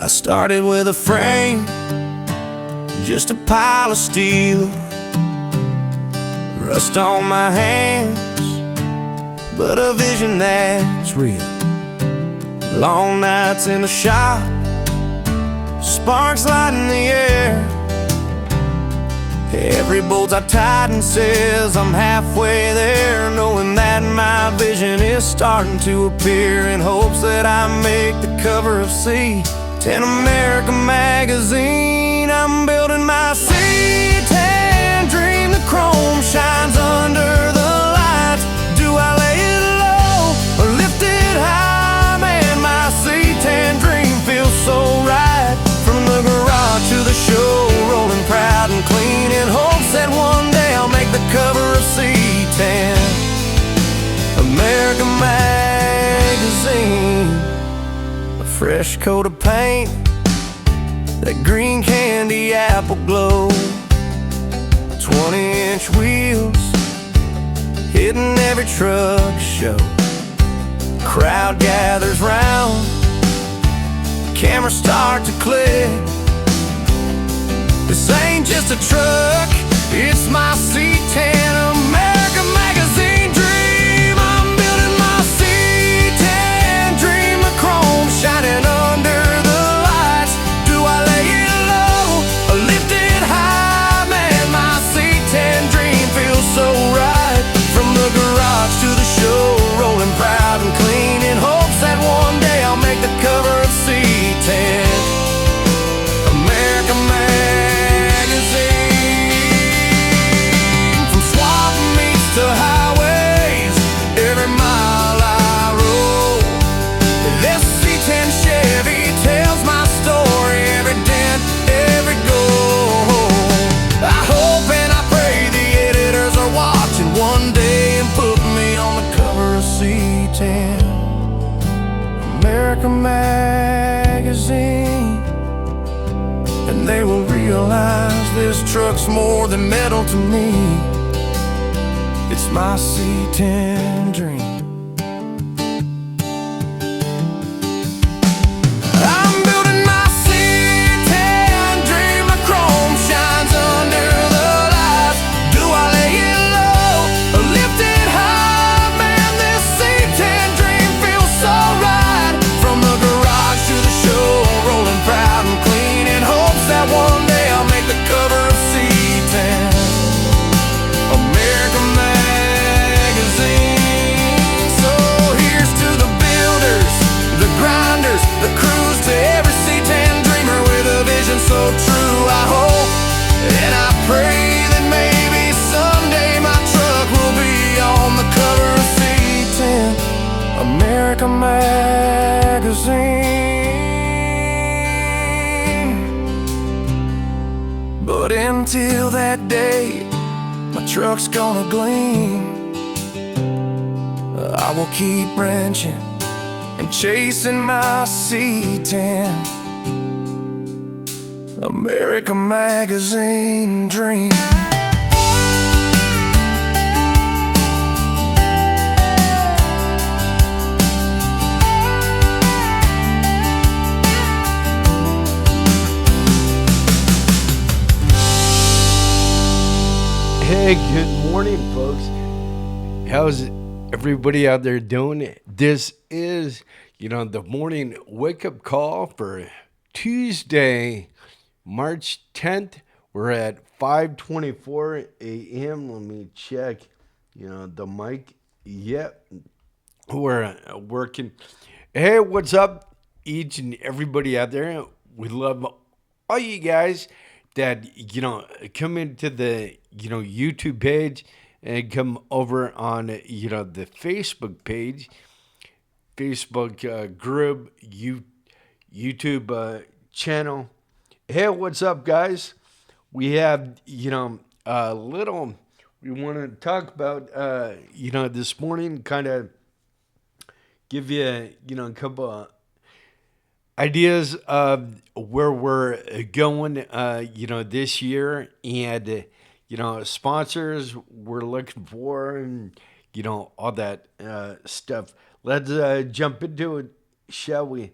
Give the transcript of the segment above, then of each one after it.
started with a frame, just a pile of steel, rust on my hands, but a vision that's real. Long nights in the shop, sparks lighting the air. Every bolt I tighten says I'm halfway there, knowing that my vision is starting to appear, in hopes that I make the cover of C10 America Magazine. I'm building my C10 dream. The chrome shines under the lights. Do I lay it low or lift it high? Man, my C10 dream feels so right. From the garage to the show, rolling proud and clean, in hopes that one day I'll make the cover of C10 America Magazine. A fresh coat of paint, that green candy apple glow, 20-inch wheels hitting every truck show. Crowd gathers round, cameras start to click. This ain't just a truck, it's my C10 America Magazine dream. I'm building my C10 dream, the chrome shining under the lights. Do I lay it low or lift it high? Man, my C10 dream feels so right. From the garage to the show, rolling proud and clean, in hopes that one day I'll make the cover of C10 America Magazine. From swamp meets to highways, every mile I roll, this C10 Chevy tells my story, every dent, every goal. I hope and I pray the editors are watching one day and put me on the cover of C10 America Magazine. And they will realize this truck's more than metal to me. It's my C10 dream. I'm building my C10 dream. The chrome shines under the lights. Do I lay it low or lift it high? Man, this C10 dream feels so right. From the garage to the show, rolling proud and clean, in hopes that one day I'll make the cover of C10 America Magazine. So here's to the builders, the grinders, the crews, to every C10 dreamer with a vision so true. I hope and I pray that maybe someday my truck will be on the cover of C10 America Magazine. But until that day, my truck's gonna gleam. I will keep wrenching and chasing my C10 America Magazine dream. Hey, good morning, folks. How's everybody out there doing? This is, the morning wake-up call for Tuesday, March 10th. We're at 5:24 a.m. Let me check, the mic. Yep, we're working. Hey, what's up, each and everybody out there? We love all you guys that, come into the, YouTube page and come over on, the Facebook page, Facebook group, YouTube channel. Hey, what's up, guys? We have, a little we want to talk about, this morning, kind of give you, a couple of ideas of where we're going, this year, and, sponsors we're looking for, and, all that stuff. Let's jump into it, shall we?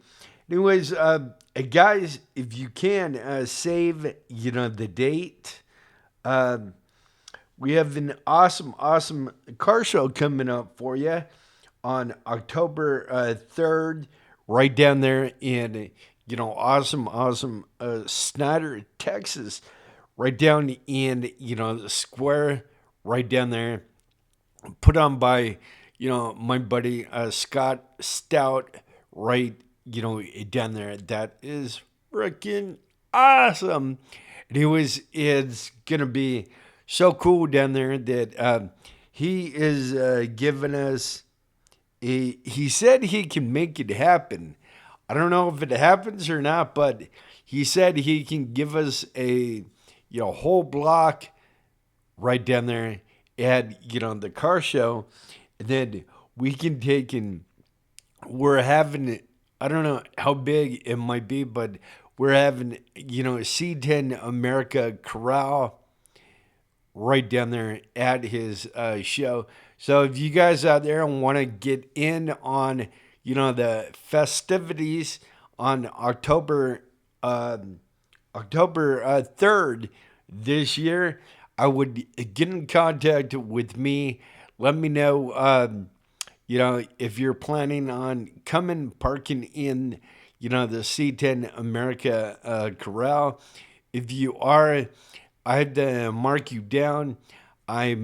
Anyways, guys, if you can save, the date. Um, we have an awesome car show coming up for you on October 3rd, right down there in, awesome Snyder, Texas, right down in, the square, right down there, put on by, my buddy Scott Stout, right, down there. That is freaking awesome. Anyways, it's gonna be so cool down there that he is giving us. He said he can make it happen. I don't know if it happens or not, but he said he can give us a whole block right down there at the car show, and then we can take and we're having, I don't know how big it might be, but we're having C10 America Corral right down there at his show. So if you guys out there want to get in on the festivities on October 3rd this year, I would get in contact with me. Let me know, if you're planning on coming, parking in, the C10 America Corral. If you are, I had to mark you down. I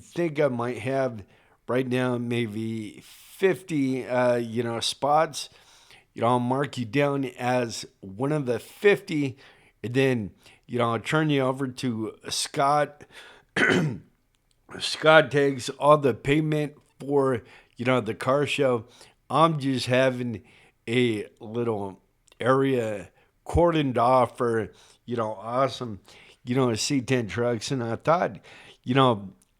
think I might have right now maybe 50, spots. I'll mark you down as one of the 50, and then, I'll turn you over to Scott. Scott takes all the payment for, the car show. I'm just having a little area cordoned off for, awesome, C10 trucks. And I thought,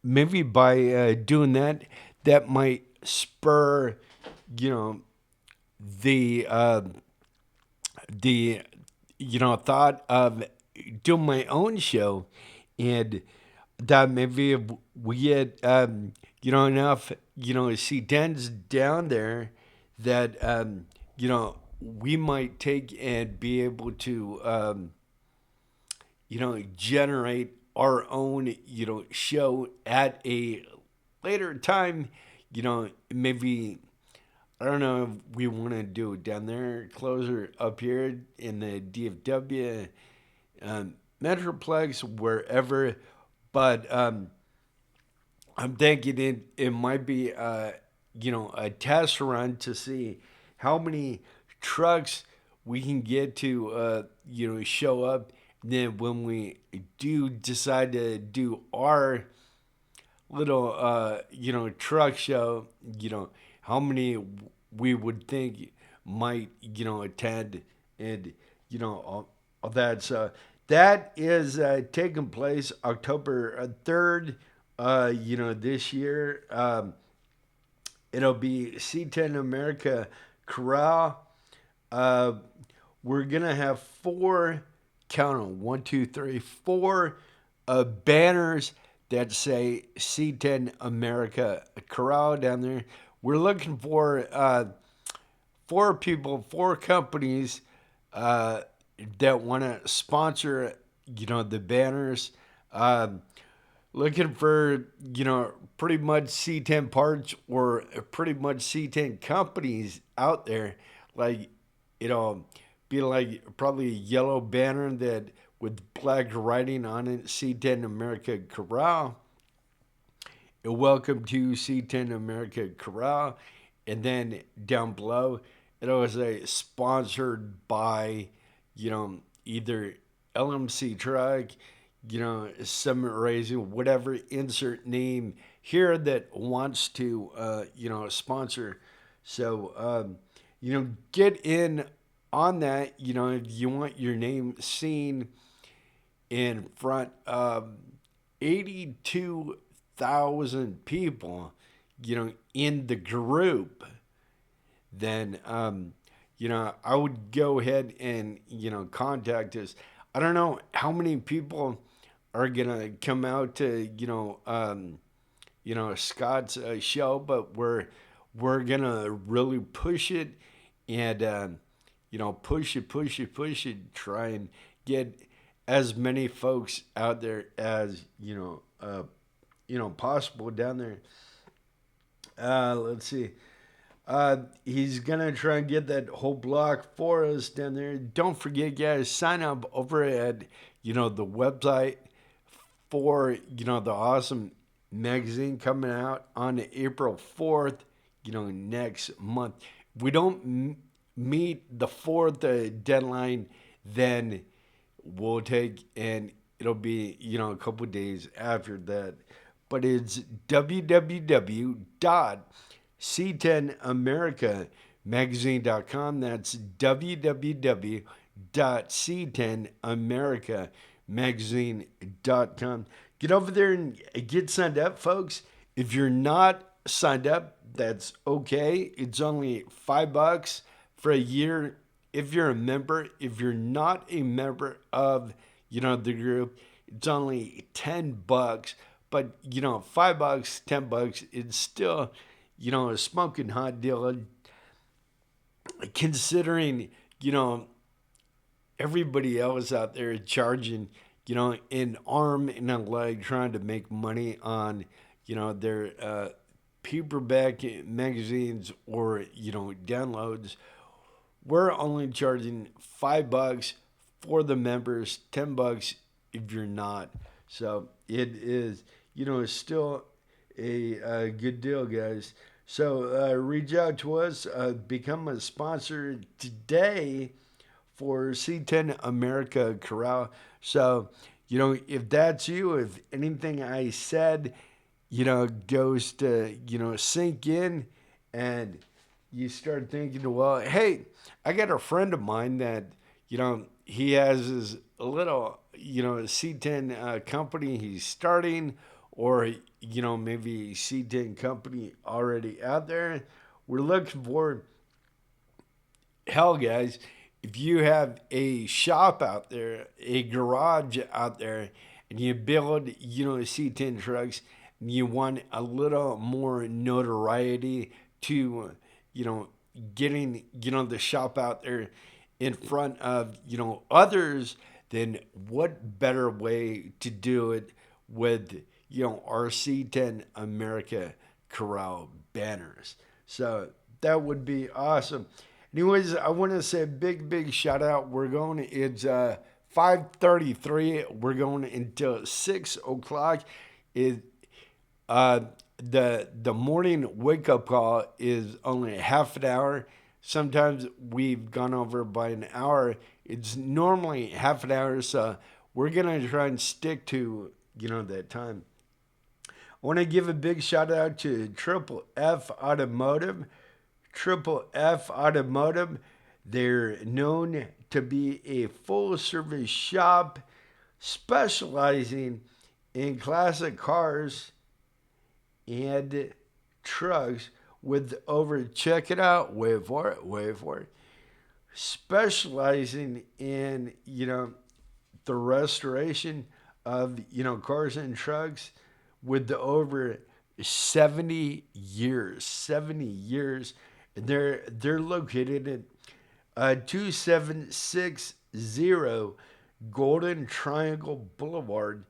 maybe by doing that, that might spur, the the thought of doing my own show, and that maybe if we get enough C10s down there that we might take and be able to generate our own show at a later time. Maybe, I don't know if we want to do it down there, closer up here in the DFW Metroplex, wherever. But I'm thinking it might be a test run to see how many trucks we can get to show up. And then when we do decide to do our little truck show, how many we would think might attend, and all that. So that is taking place October 3rd, this year. It'll be C10 America Corral. We're gonna have count on 1, 2, 3, 4 banners that say C10 America Corral down there. We're looking for 4 companies that want to sponsor, the banners. Looking for, pretty much C10 parts or pretty much C10 companies out there. Like, be like probably a yellow banner that with black writing on it, C10 America Corral. Welcome to C10 America Corral. And then down below, it'll say sponsored by, either LMC Truck, Summit Racing, whatever insert name here that wants to, sponsor. So, get in on that. If you want your name seen in front of 82,000 people, in the group, then, I would go ahead and, contact us. I don't know how many people are going to come out to, Scott's show, but we're going to really push it. And, push it, try and get as many folks out there as, possible down there. Let's see. He's gonna try and get that whole block for us down there. Don't forget, guys, sign up over at the website for the awesome magazine coming out on April 4th. Next month. We don't meet the 4th deadline, then we'll take, and it'll be a couple days after that. But it's www.c10americamagazine.com. That's www.c10americamagazine.com. Get over there and get signed up, folks. If you're not signed up, that's okay. It's only $5 for a year if you're a member. If you're not a member of the group, it's only $10. But $5, $10, it's still a smoking hot deal, considering everybody else out there charging an arm and a leg, trying to make money on their paperback magazines or downloads. We're only charging $5 for the members, $10 if you're not. So it is still a good deal, guys. So reach out to us, become a sponsor today for C10 America Corral. So if that's you, if anything I said goes to sink in, and you start thinking, well, hey, I got a friend of mine that he has his little C10 company he's starting, or maybe C10 company already out there. We're looking for, hell, guys, if you have a shop out there, a garage out there, and you build C10 trucks, and you want a little more notoriety to getting the shop out there in front of others, then what better way to do it with our C10 America Corral banners? So that would be awesome. Anyways, I want to say a big shout out. It's 5:33. We're going until 6 o'clock. The morning wake up call is only half an hour. Sometimes we've gone over by an hour. It's normally half an hour, so we're gonna try and stick to that time. I want to give a big shout out to Triple F Automotive. Triple F Automotive, they're known to be a full service shop specializing in classic cars and trucks with over, check it out, wait for it, specializing in the restoration of cars and trucks with the over 70 years. And they're located at 2760 Golden Triangle Boulevard,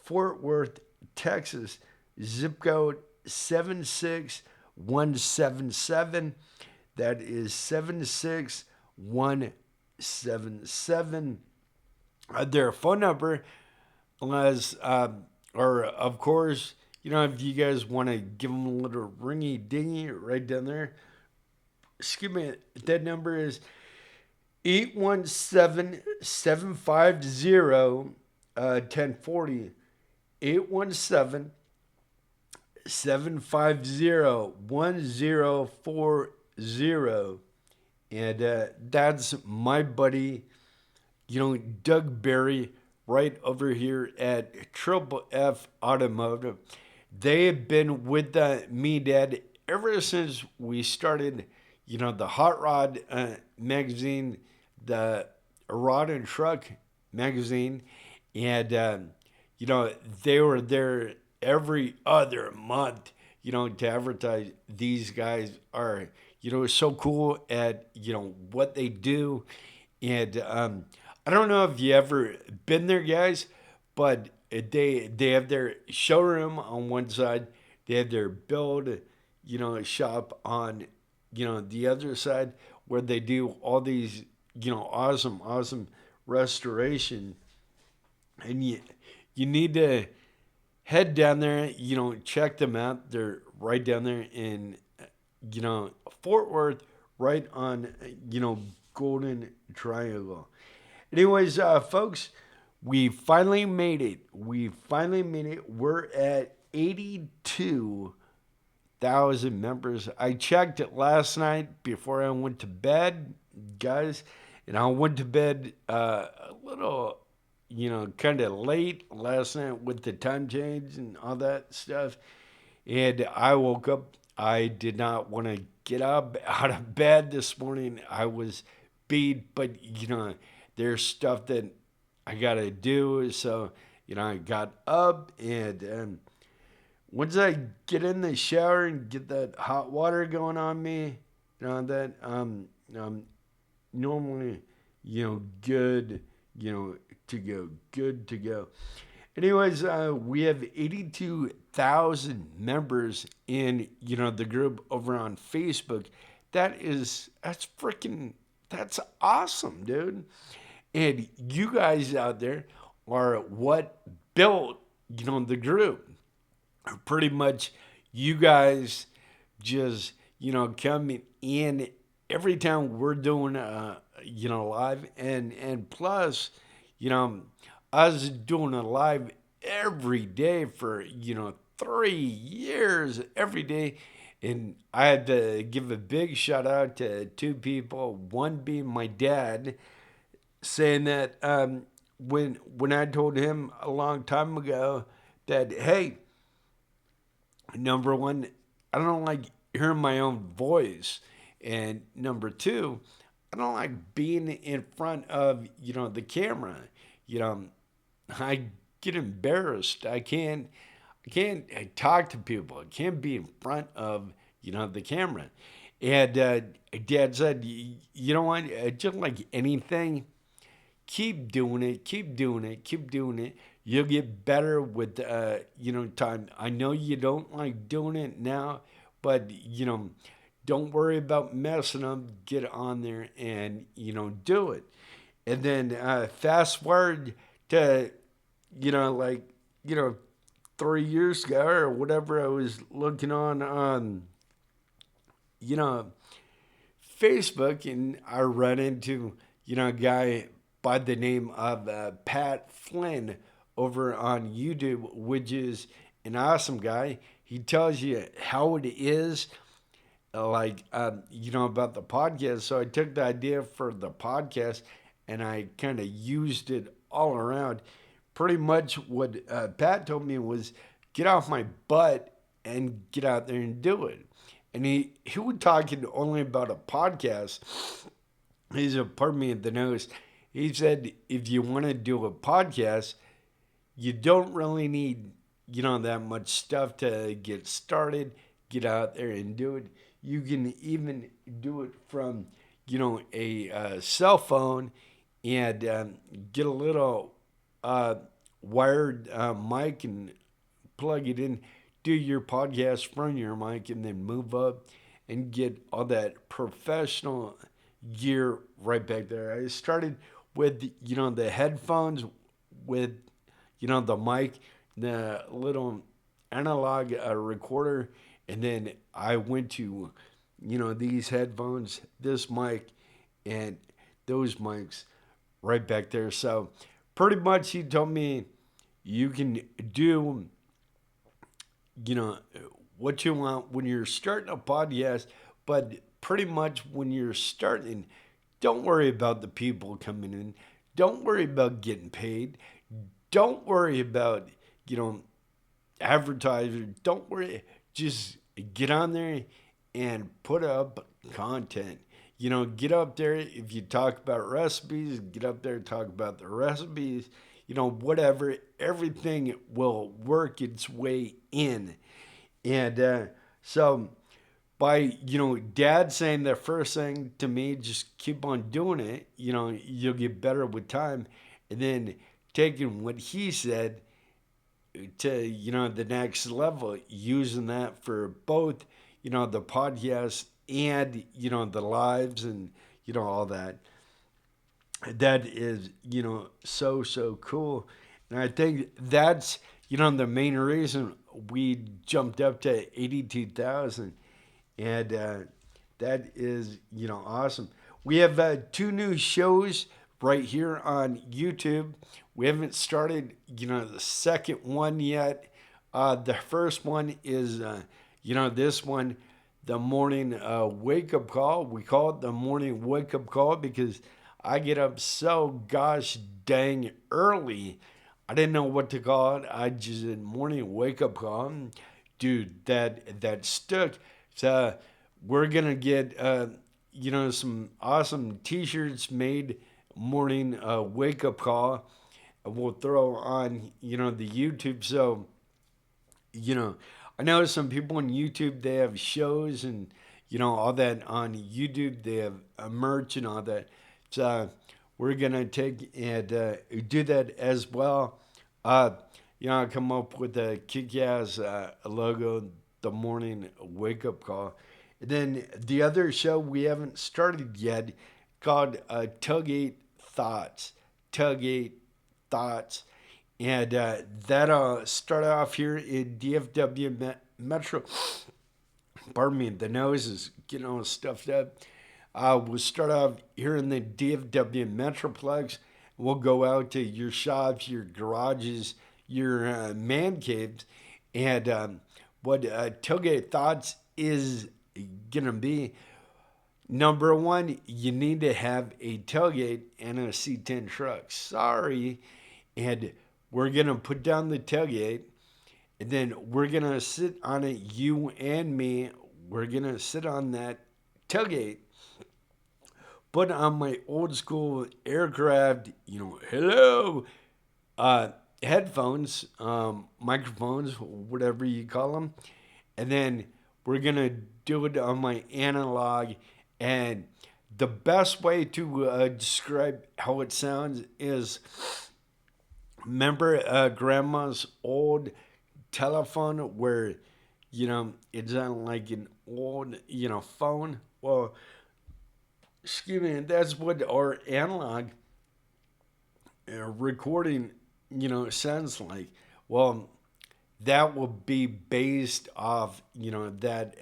Fort Worth, Texas, zip code 76177. That is 76177. Their phone number was, or of course, if you guys want to give them a little ringy dingy right down there, excuse me, that number is 817-750-1040. 817-750-1040. And that's my buddy, Doug Berry, right over here at Triple F Automotive. They have been with me, Dad, ever since we started, the Hot Rod magazine, the Rod and Truck magazine, and they were there every other month, to advertise. These guys are, so cool at, what they do. And I don't know if you ever been there, guys, but they have their showroom on one side, they have their build, shop on, the other side, where they do all these, awesome restoration. And you need to head down there, check them out. They're right down there in, Fort Worth, right on, Golden Triangle. Anyways, folks, we finally made it. We're at 82,000 members. I checked it last night before I went to bed, guys, and I went to bed a little, kind of late last night with the time change and all that stuff. And I woke up. I did not want to get up out of bed this morning. I was beat, but there's stuff that I gotta do. So I got up, and once I get in the shower and get that hot water going on me, that normally good, good to go. Anyways, we have 82,000 members in, the group over on Facebook. That's awesome, dude. And you guys out there are what built, the group. Pretty much you guys just, coming in every time we're doing, live. And plus, I was doing a live every day for, 3 years, every day. And I had to give a big shout out to two people, one being my dad, saying that when I told him a long time ago that, hey, number one, I don't like hearing my own voice. And number two, I don't like being in front of, the camera. I get embarrassed. I can't talk to people. I can't be in front of, the camera. And Dad said, you know what? Just like anything, keep doing it, keep doing it, keep doing it. You'll get better with, time. I know you don't like doing it now, but, don't worry about messing up. Get on there and, do it. And then fast forward to, 3 years ago or whatever, I was looking on, Facebook, and I ran into, a guy by the name of Pat Flynn over on YouTube, which is an awesome guy. He tells you how it is, about the podcast. So I took the idea for the podcast and I kind of used it all around. Pretty much what Pat told me was get off my butt and get out there and do it. And he was talking only about a podcast. He's a pardon me at the nose. He said if you want to do a podcast, you don't really need, that much stuff to get started. Get out there and do it. You can even do it from, a cell phone and get a little wired mic and plug it in, do your podcast from your mic, and then move up and get all that professional gear right back there. I started with, the headphones with, the mic, the little analog recorder, and then I went to, these headphones, this mic, and those mics right back there. So pretty much he told me you can do, what you want when you're starting a podcast, but pretty much when you're starting, don't worry about the people coming in. Don't worry about getting paid. Don't worry about, advertisers. Don't worry. Just get on there and put up content. Get up there. If you talk about recipes, get up there and talk about the recipes. Whatever. Everything will work its way in. And so by, Dad saying the first thing to me, just keep on doing it. You'll get better with time. And then taking what he said to, the next level, using that for both, the podcast and, the lives and, all that. That is, so cool. And I think that's, the main reason we jumped up to 82,000. And that is, awesome. We have 2 new shows right here on YouTube. We haven't started, the second one yet. The first one is, this one, the morning wake up call. We call it the morning wake up call because I get up so gosh dang early. I didn't know what to call it. I just said morning wake up call. Dude, that stuck. So we're gonna get some awesome T-shirts made. Morning wake up call. We'll throw on the YouTube. So I know some people on YouTube, they have shows and all that on YouTube. They have merch and all that. So we're gonna take and do that as well. Come up with a kick-ass logo, the morning wake-up call. And then the other show we haven't started yet called Tugate Thoughts. Tugate Thoughts. And that'll start off here in DFW Metro. Pardon me, the nose is getting all stuffed up. We'll start off here in the DFW Metroplex. We'll go out to your shops, your garages, your man caves. And what Tailgate Thoughts is going to be, number one, you need to have a tailgate and a C10 truck. Sorry. And we're going to put down the tailgate. And then we're going to sit on it, you and me. We're going to sit on that tailgate. Put on my old school aircraft, hello, headphones, microphones, whatever you call them. And then we're going to do it on my analog. And the best way to describe how it sounds is, remember Grandma's old telephone where, it sounded like an old, phone? Well, excuse me, that's what our analog recording, sounds like. Well, that will be based off, that,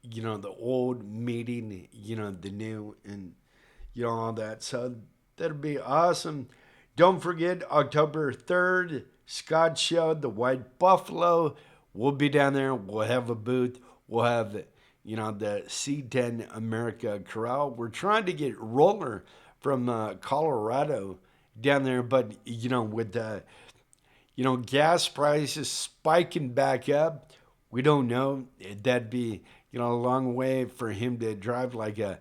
the old meeting, the new, and, all that. So that'll be awesome. Don't forget, October 3rd, Scott Show, the White Buffalo. We'll be down there. We'll have a booth. We'll have, the C10 America Corral. We're trying to get Roller from Colorado down there, but, with the, gas prices spiking back up, we don't know. That'd be, a long way for him to drive like a,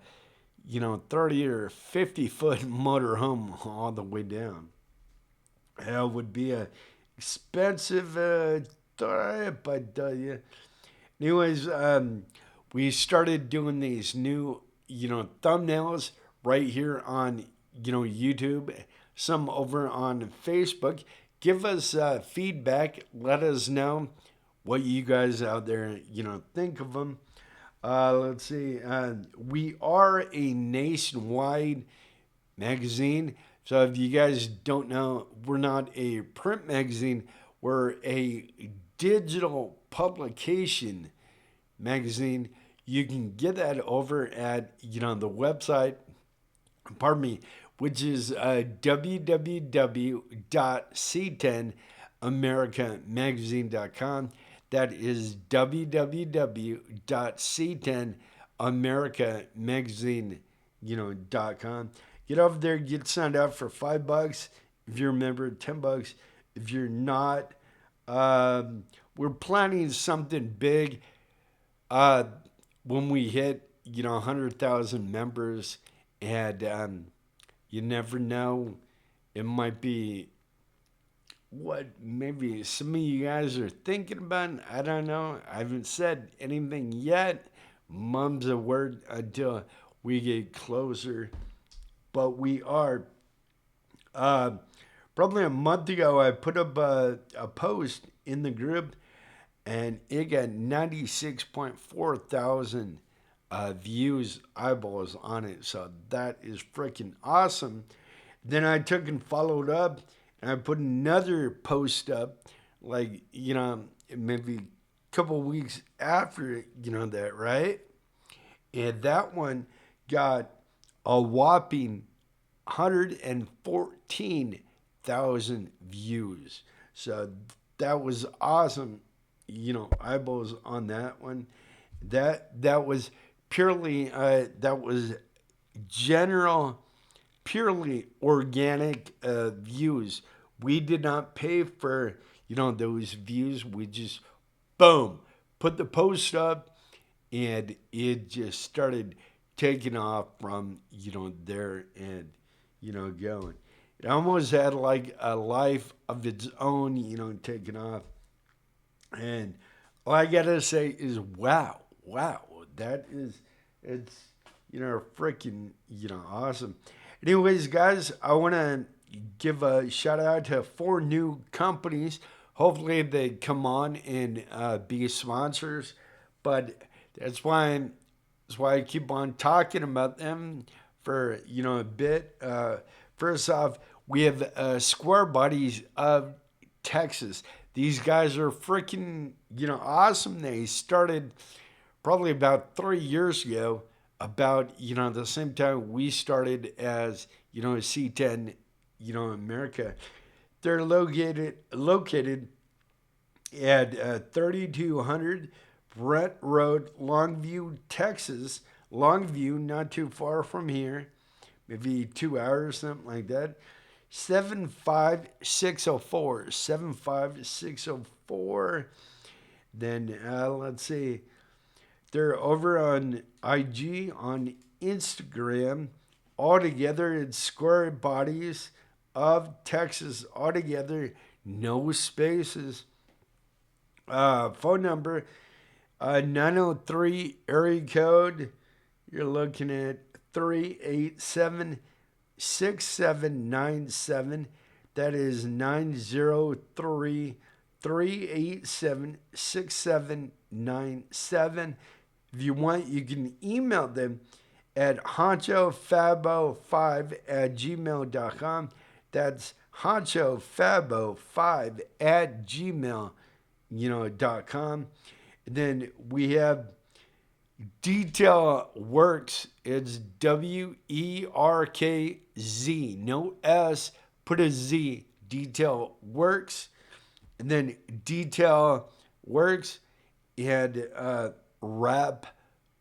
30 or 50 foot motorhome all the way down. Hell, would be a expensive but anyways, we started doing these new, thumbnails right here on, YouTube, some over on Facebook. Give us feedback. Let us know what you guys out there, think of them. Let's see. We are a nationwide magazine. So if you guys don't know, we're not a print magazine. We're a digital publication magazine. You can get that over at, the website, which is www.c10americamagazine.com. That is www.c10americamagazine.com. Get over there, get signed up for $5. If you're a member, $10. If you're not, we're planning something big when we hit, 100,000 members. And you never know. It might be what maybe some of you guys are thinking about. I don't know. I haven't said anything yet, mum's a word until we get closer. But we are. Probably a month ago, I put up a post in the group, and it got 96.4 thousand views, eyeballs on it. So that is freaking awesome. Then I took and followed up, and I put another post up, like, maybe a couple weeks after, that, right? And that one got a whopping 114,000 views. So that was awesome. Eyeballs on that one. That was purely that was general, purely organic views. We did not pay for those views. We just boom put the post up, and it just started taking off from there, and going. It almost had like a life of its own, taking off. And all I gotta say is, wow, that is, it's, freaking, awesome. Anyways, guys, I want to give a shout out to 4 new companies. Hopefully, they come on and be sponsors. But that's why I keep on talking about them for a bit. First off, we have Square Bodies of Texas. These guys are freaking awesome. They started probably about 3 years ago, about the same time we started as C10 America. They're located at 3200 Brent Road, Longview, Texas. Longview, not too far from here, maybe 2 hours, something like that. 75604. 75604. Then let's see. They're over on IG, on Instagram. Altogether, it's Square Bodies of Texas. Altogether, no spaces. Phone number 903 area code. You're looking at 387 6797. That is 903 387 6797. If you want, you can email them at honchofabo5@gmail.com. That's honchofabo5@gmail.com. And then we have Detail Works. It's WERKZ. No S, put a Z. Detail Works. And then Detail Works and Wrap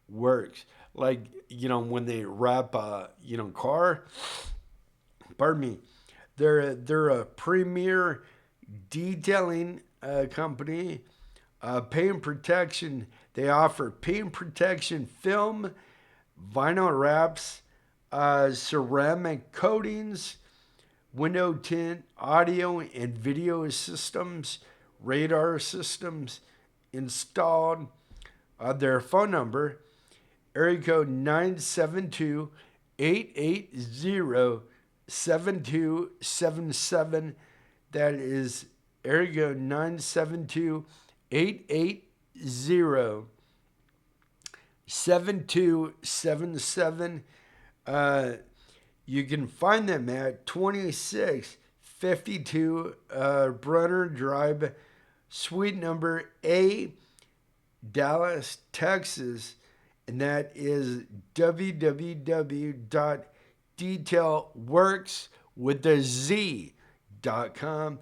Works. Like, when they wrap a, car. Pardon me. They're a premier detailing company. Paint protection. They offer paint protection film, vinyl wraps, ceramic coatings, window tint, audio and video systems, radar systems installed. Their phone number, area code 972-880-7277. That is area code 972-880-7277. You can find them at 2652 Brunner Drive, suite number A, Dallas, Texas. And that is www.detailworks.com.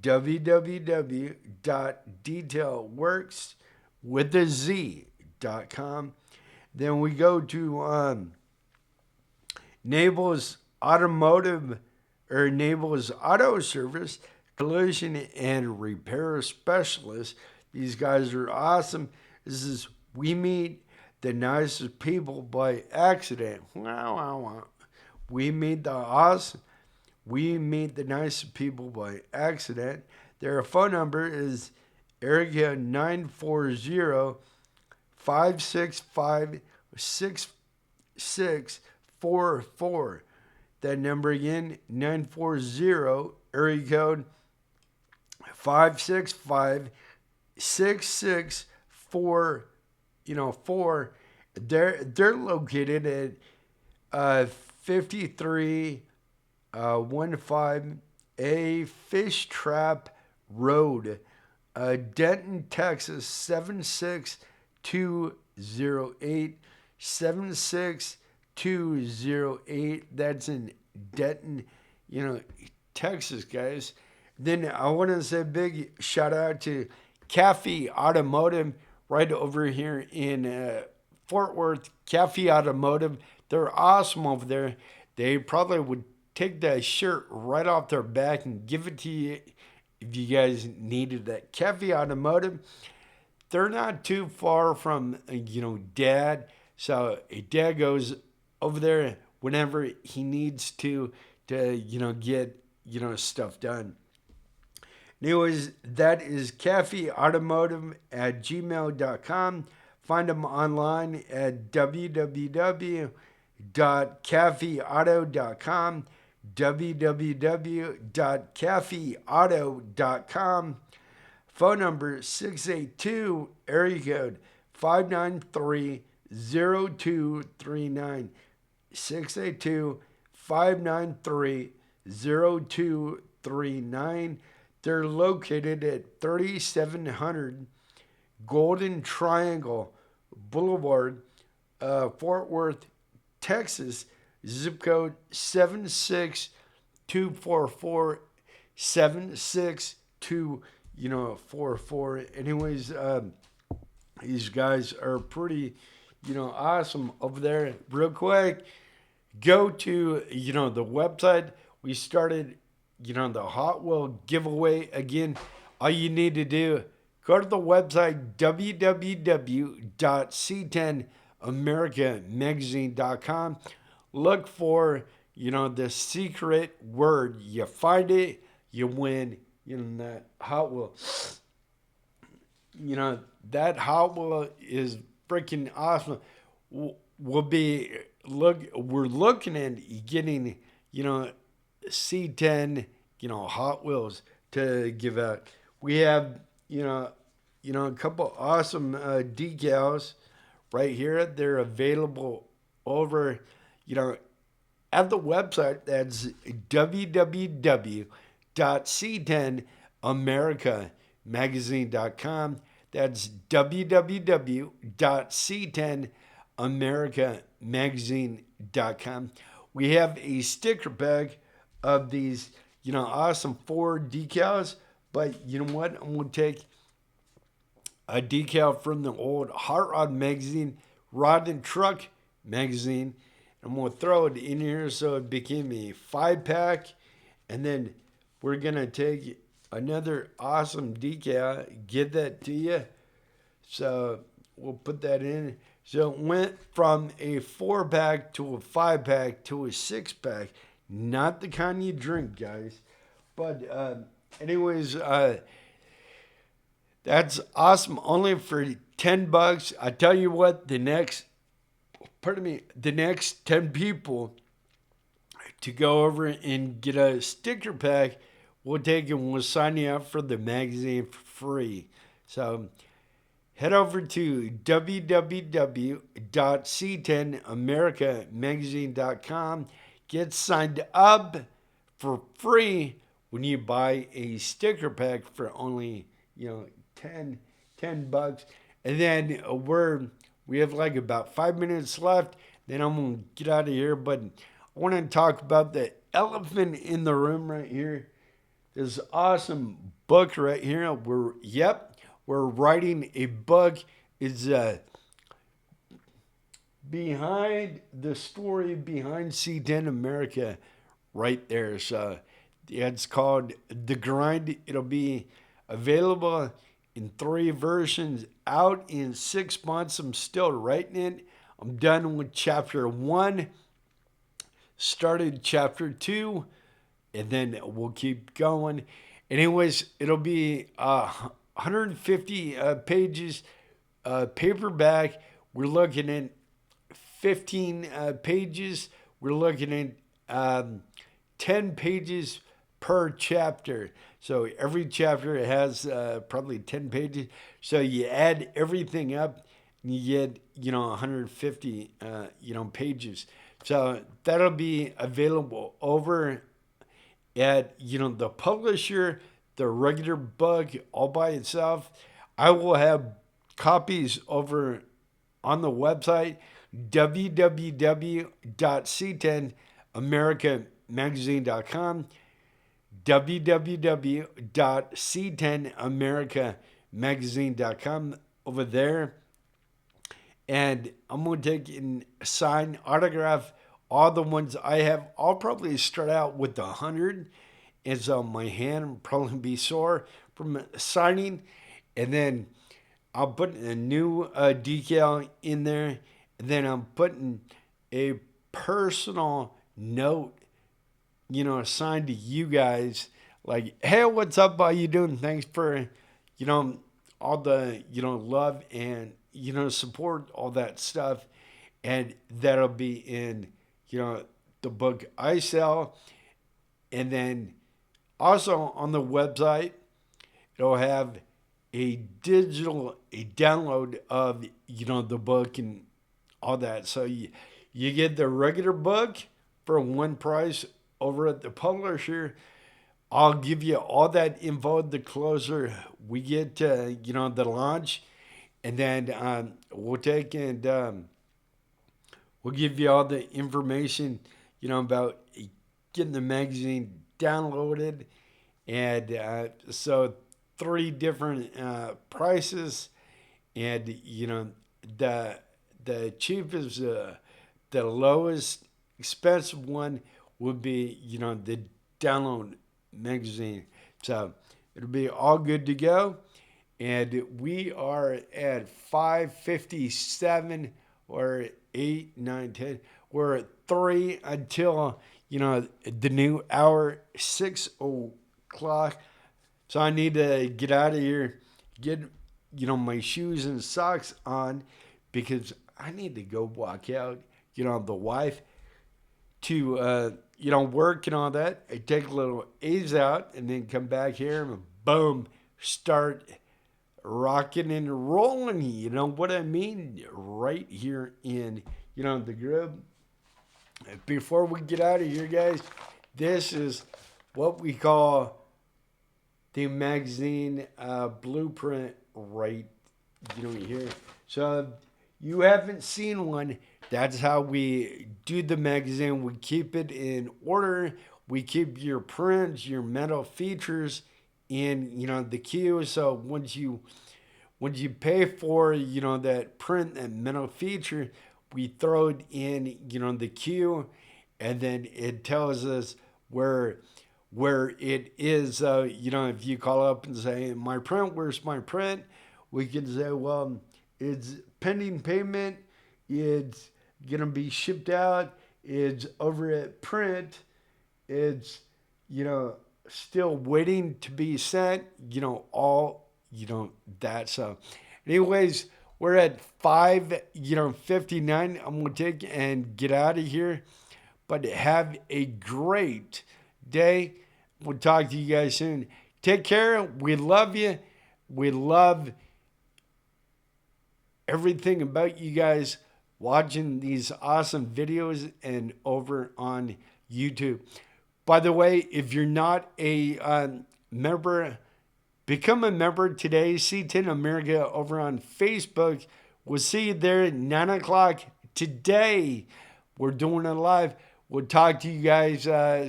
www.detailworks.com. Then we go to Naples Automotive, or Naples Auto Service, collision and repair specialist. These guys are awesome. This is, we meet the nicest people by accident. We meet the nicest people by accident. Their phone number is area 940 565-6644. That number again, 940, area code 565-664, 4. They're located at 5315A Fish Trap Road, Denton, Texas 76208. 76208. That's in Denton, Texas, guys. Then I want to say a big shout out to Cafe Automotive right over here in Fort Worth. Cafe Automotive. They're awesome over there. They probably would take that shirt right off their back and give it to you if you guys needed that. Cafe Automotive. They're not too far from, Dad. So Dad goes over there whenever he needs to get, stuff done. Anyways, that is cafeautomotive@gmail.com. Find them online at www.cafeauto.com. www.cafeauto.com. Phone number 682, area code 593-0239. 682-593-0239. They're located at 3700 Golden Triangle Boulevard, Fort Worth, Texas. Zip code 76244. 76244. Anyways, these guys are pretty, awesome over there. Real quick, go to, the website. We started, the Hot Wheel giveaway again. All you need to do, go to the website, www.c10americamagazine.com. Look for, the secret word. You find it, you win, that Hot Wheel. That Hot Wheel is freaking awesome. We're looking at getting, C10, Hot Wheels to give out. We have, a couple awesome decals right here. They're available over, at the website. That's www.c10americamagazine.com. That's www.c10americamagazine.com. We have a sticker pack of these, awesome 4 decals. But you know what? I'm going to take a decal from the old Hot Rod magazine, Rod and Truck magazine. I'm going to throw it in here so it became a 5-pack. And then we're going to take another awesome decal, give that to you. So we'll put that in. So it went from a 4-pack to a 5-pack to a 6-pack. Not the kind you drink, guys. But anyways, that's awesome. Only for $10. I tell you what, the next 10 people to go over and get a sticker pack, we'll take and we'll sign you up for the magazine for free. So head over to www.c10americamagazine.com. Get signed up for free when you buy a sticker pack for only, $10. And then we have like about 5 minutes left. Then I'm going to get out of here. But I want to talk about the elephant in the room right here. This awesome book right here. We're writing a book. It's behind the story behind C10 America right there. So it's called The Grind. It'll be available in 3 versions, out in 6 months. I'm still writing it. I'm done with chapter 1, started chapter 2, and then we'll keep going. Anyways, it'll be 150 pages, paperback, we're looking at 15 pages. We're looking at 10 pages per chapter. So every chapter has probably 10 pages. So you add everything up and you get, 150, pages. So that'll be available over at, the publisher, the regular book all by itself. I will have copies over on the website, www.c10americamagazine.com, www.c10americamagazine.com over there. And I'm going to take and sign, autograph all the ones I have. I'll probably start out with 100. And so my hand will probably be sore from signing. And then I'll put a new decal in there. And then I'm putting a personal note, assigned to you guys. Like, hey, what's up? How you doing? Thanks for, all the, love and, support, all that stuff. And that'll be in, the book I sell. And then also on the website, it'll have a download of, the book and all that. So you get the regular book for one price over at the publisher. I'll give you all that info the closer we get to, the launch. And then we'll take and we'll give you all the information, about getting the magazine downloaded. And so 3 different prices. And, the cheapest, the lowest expensive one would be, the download magazine. So it'll be all good to go. And we are at 5:57 or 8, 9, 10. We're at 3 until, the new hour, 6 o'clock. So I need to get out of here, get, my shoes and socks on, because I need to go walk out, the wife to, work and all that. I take a little A's out and then come back here and boom, start rocking and rolling. You know what I mean? Right here in, the grub. Before we get out of here, guys, this is what we call the magazine blueprint right, here. So you haven't seen one. That's how we do the magazine. We keep it in order. We keep your prints, your metal features in, the queue. So once you pay for, that print and metal feature, we throw it in, the queue, and then it tells us where it is. If you call up and say, my print, where's my print? We can say, well, it's pending payment. It's going to be shipped out. It's over at print. It's, still waiting to be sent, all, that. So anyways, we're at 5:59. I'm going to take and get out of here, but have a great day. We'll talk to you guys soon. Take care. We love you. We love everything about you guys watching these awesome videos and over on YouTube. By the way, if you're not a member, become a member today. C10 America over on Facebook. We'll see you there at 9 o'clock today. We're doing it live. We'll talk to you guys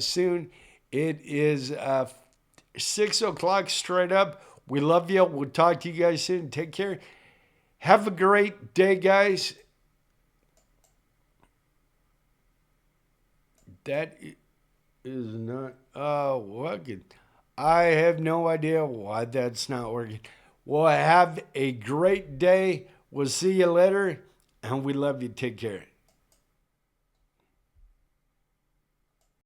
soon. It is 6 o'clock straight up. We love you. We'll talk to you guys soon. Take care. Have a great day, guys. That is not working. I have no idea why that's not working. Well, have a great day. We'll see you later, and we love you. Take care.